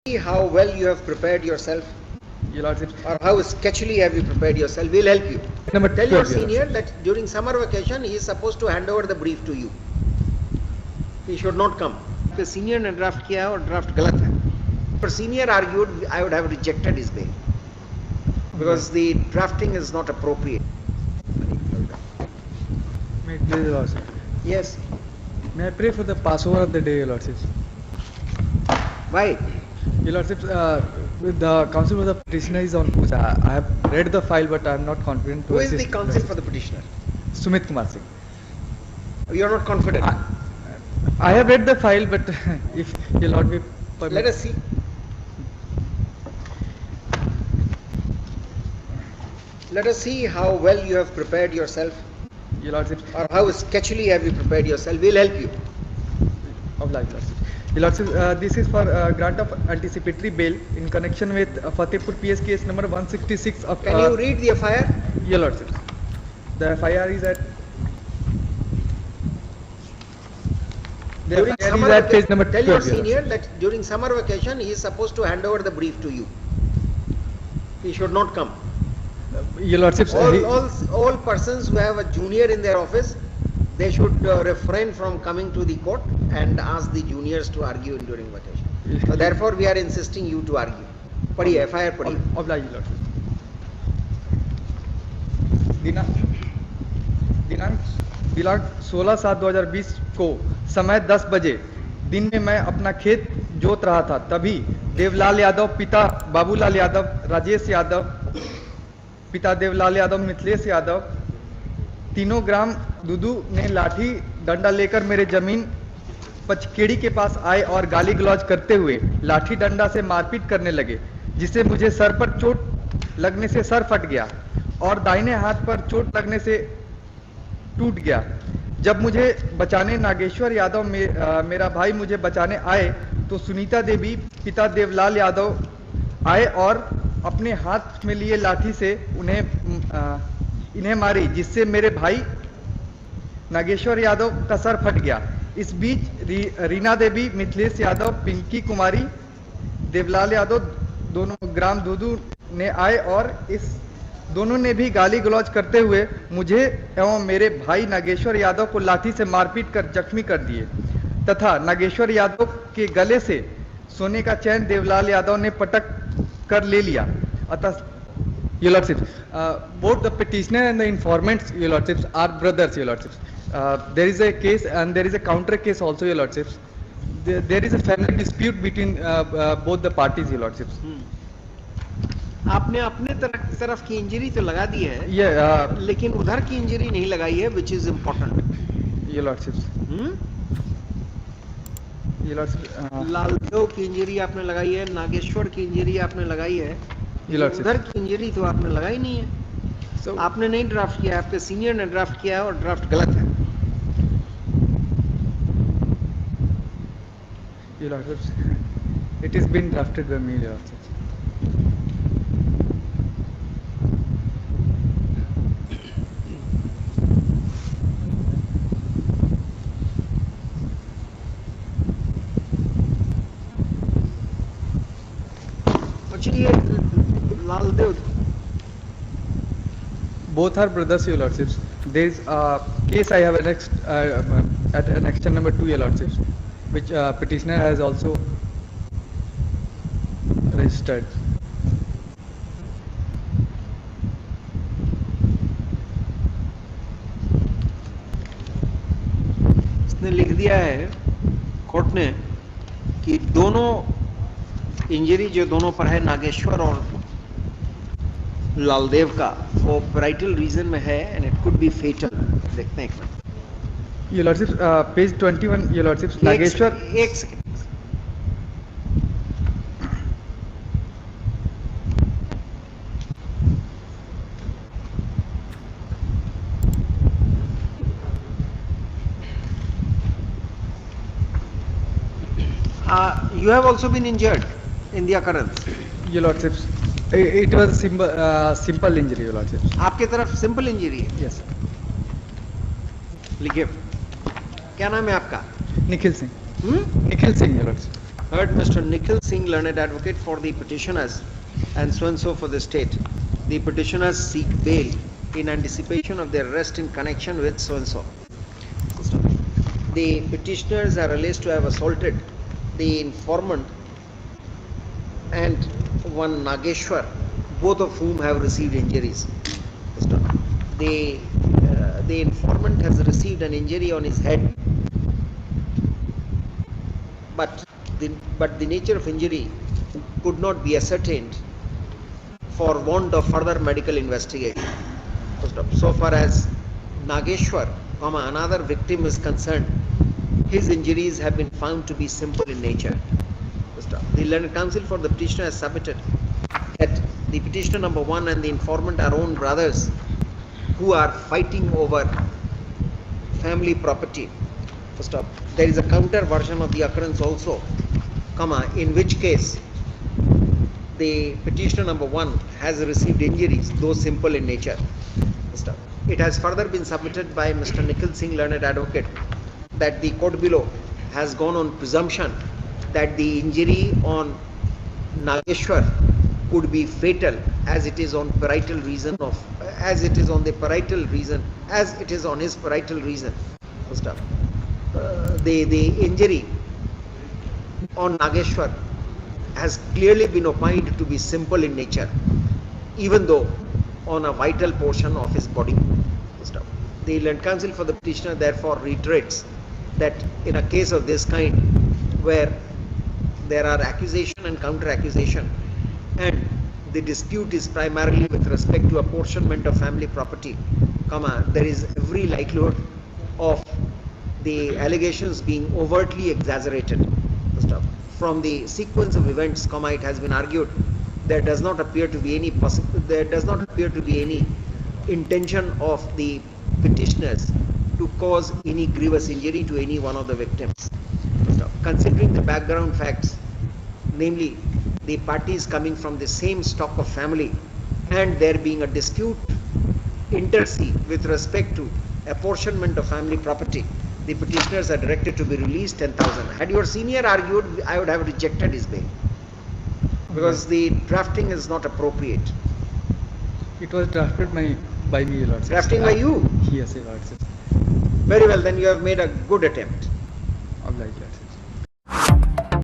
See how well you have prepared yourself, Your Lordship. or how sketchily have you prepared yourself. We'll help you. Number Tell your 12, Your senior that during summer vacation he is supposed to hand over the brief to you. He should not come. The senior ने draft किया और draft गलत है. For senior argued I would have rejected his bail because the drafting is not appropriate. May I please, Your Lordship? Yes. May I pray for the Passover of the day, Your Lordship? Why? Your Lordship, with the counsel for the petitioner is on puja. I have read the file, but I am not confident to Who is the assist counsel for the petitioner? Sumit Kumar Singh. You are not confident. I have read the file, but if Your Lord will permit. Let us see. Let us see how well you have prepared yourself, Your Lordship. or how sketchily have you prepared yourself. We'll help you. Oblige, Lordship. Your Lordship, this is for grant of anticipatory bail in connection with Fatehpur PS case number 166 of. Can you read the FIR? Your Lordship. The FIR is at. The During FIR is summer at page number tell 12. your Your senior Lordship. that during summer vacation he is supposed to hand over the brief to you. He should not come. Your Lordship. All persons who have a junior in their office, they should refrain from coming to the court and ask the juniors to argue during vacation. So therefore we are insisting you to argue. पढ़िए FIR पढ़िए. Oblige, Your Lordship. दिनांक 16/7/2020 को समय 10 बजे दिन में मैं अपना खेत जोत रहा था, तभी देवलाल यादव पिता बाबूलाल यादव, राजेश यादव पिता देवलाल यादव, मिथिलेश यादव, तीनों ग्राम दुदू ने लाठी डंडा लेकर मेरे जमीन पचकेड़ी के पास आए और गाली गलौज करते हुए लाठी डंडा से मारपीट करने लगे, जिससे मुझे सर पर चोट लगने से सर फट गया और दाहिने हाथ पर चोट लगने से टूट गया। जब मुझे बचाने नागेश्वर यादव मेरा भाई मुझे बचाने आए तो सुनीता देवी पिता देवलाल यादव आए और अपने हाथ में लिए लाठी से इन्हें मारी, जिससे मेरे भाई नागेश्वर यादव का सर फट गया। इस बीच रीना देवी, मिथिलेश यादव, पिंकी कुमारी, देवलाल यादव दोनों ग्राम दूदू ने आए और इस दोनों ने भी गाली गलौज करते हुए मुझे एवं मेरे भाई नागेश्वर यादव को लाठी से मारपीट कर जख्मी कर दिए तथा नागेश्वर यादव के गले से सोने का चैन देवलाल यादव ने पटक कर ले लिया। अतः Your Lordship, both the petitioner and the informants, Your Lordships, are brothers, Your Lordships. There is a case and there is a counter case also, Your Lordships. There is a family dispute between both the parties, Your Lordships. आपने अपने तरफ की injury तो लगा दी है, लेकिन उधर की इंजरी नहीं लगाई है, which is important. Your Lordships. Your Lordships. Laldev की इंजरी आपने लगाई है, नागेश्वर की इंजरी आपने लगाई है, उधर की इंजरी तो आपने लगाई नहीं है। So, आपने नहीं ड्राफ्ट किया, आपके सीनियर ने ड्राफ्ट किया है और ड्राफ्ट गलत है। Your Lordships, it is been drafted by me, Your Lordships. Actually, Laldev. Both are brothers, Your Lordships. There is a case I have annexed at annexation number 2, Your Lordships, which petitioner has also registered. इसने लिख दिया है court ने कि दोनों injury जो दोनों पर है, नागेश्वर और लालदेव का, वो ब्राइटल रीजन में है and it could be fatal. देखते हैं एक minute. Your Lordships, page 21, Your Lordships, Nageshwar. एक second. You have also been injured in the occurrence. Your Lordships, it was simple injury, Your Lordships. आपके तरफ सिंपल इंजरी है? Yes. लिखिए, क्या नाम है आपका? Nikhil Singh. Nikhil Singh, Your Lordships. Heard Mr. Nikhil Singh, learned advocate for the petitioners and so and so for the state. The petitioners seek bail in anticipation of their arrest in connection with so and so. The petitioners are alleged to have assaulted the informant and one Nageshwar, both of whom have received injuries. The informant has received an injury on his head, but the nature of injury could not be ascertained for want of further medical investigation. So far as Nageshwar, another victim is concerned, his injuries have been found to be simple in nature. The learned counsel for the petitioner has submitted that the petitioner number 1 and the informant are own brothers who are fighting over family property. There is a counter version of the occurrence also, in which case the petitioner number 1 has received injuries, though simple in nature. It has further been submitted by Mr. Nikhil Singh, learned advocate, that the court below has gone on presumption that the injury on Nageshwar could be fatal, as it is on parietal reason of, as it is on the parietal reason, as it is on his parietal reason. The injury on Nageshwar has clearly been opined to be simple in nature, even though on a vital portion of his body. The learned counsel for the petitioner therefore reiterates that in a case of this kind, where there are accusation and counter accusation, and the dispute is primarily with respect to apportionment of family property, there is every likelihood of the allegations being overtly exaggerated. From the sequence of events, it has been argued there does not appear to be any intention of the petitioners to cause any grievous injury to any one of the victims. Considering the background facts, namely the parties coming from the same stock of family and there being a dispute inter se with respect to apportionment of family property, the petitioners are directed to be released 10,000. Had your senior argued, I would have rejected his bail, because the drafting is not appropriate. It was drafted by me, Lord. Drafting by you? Yes, Lord. Very well, then you have made a good attempt. Obliged, Lord.